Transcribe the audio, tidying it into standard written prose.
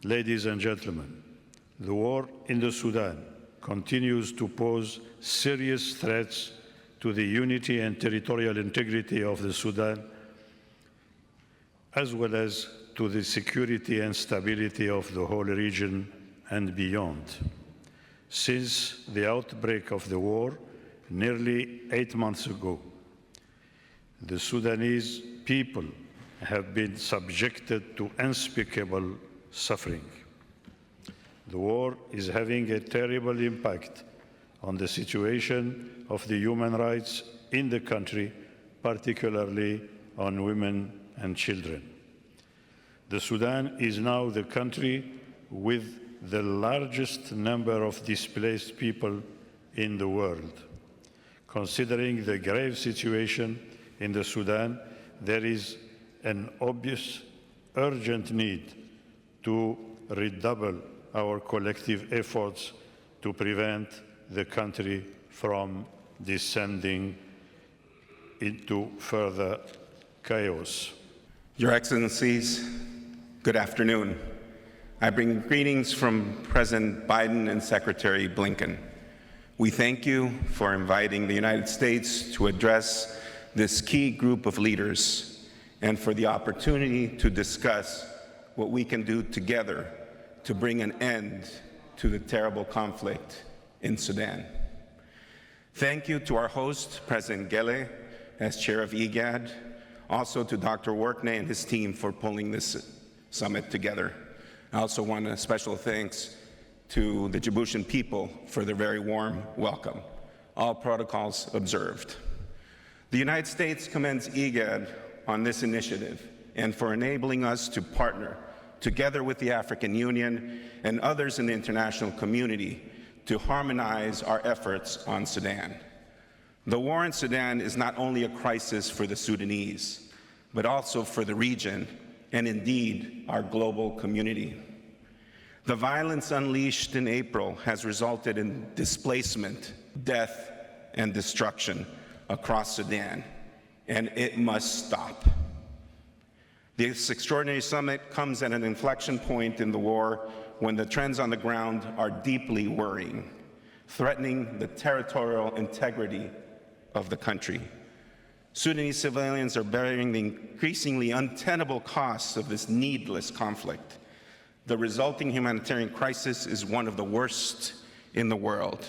Ladies and gentlemen, the war in the Sudan continues to pose serious threats to the unity and territorial integrity of the Sudan, as well as to the security and stability of the whole region and beyond. Since the outbreak of the war, nearly 8 months ago, the Sudanese people have been subjected to unspeakable suffering. The war is having a terrible impact on the situation of the human rights in the country, particularly on women and children. The Sudan is now the country with the largest number of displaced people in the world. Considering the grave situation in the Sudan, there is an obvious, urgent need to redouble our collective efforts to prevent the country from descending into further chaos. Your Excellencies, good afternoon. I bring greetings from President Biden and Secretary Blinken. We thank you for inviting the United States to address this key group of leaders and for the opportunity to discuss what we can do together to bring an end to the terrible conflict in Sudan. Thank you to our host, President Gele, as chair of IGAD, also to Dr. Workney and his team for pulling this summit together. I also want a special thanks to the Djiboutian people for their very warm welcome. All protocols observed. The United States commends IGAD on this initiative and for enabling us to partner together with the African Union and others in the international community to harmonize our efforts on Sudan. The war in Sudan is not only a crisis for the Sudanese, but also for the region and indeed our global community. The violence unleashed in April has resulted in displacement, death, and destruction across Sudan, and it must stop. This extraordinary summit comes at an inflection point in the war when the trends on the ground are deeply worrying, threatening the territorial integrity of the country. Sudanese civilians are bearing the increasingly untenable costs of this needless conflict. The resulting humanitarian crisis is one of the worst in the world.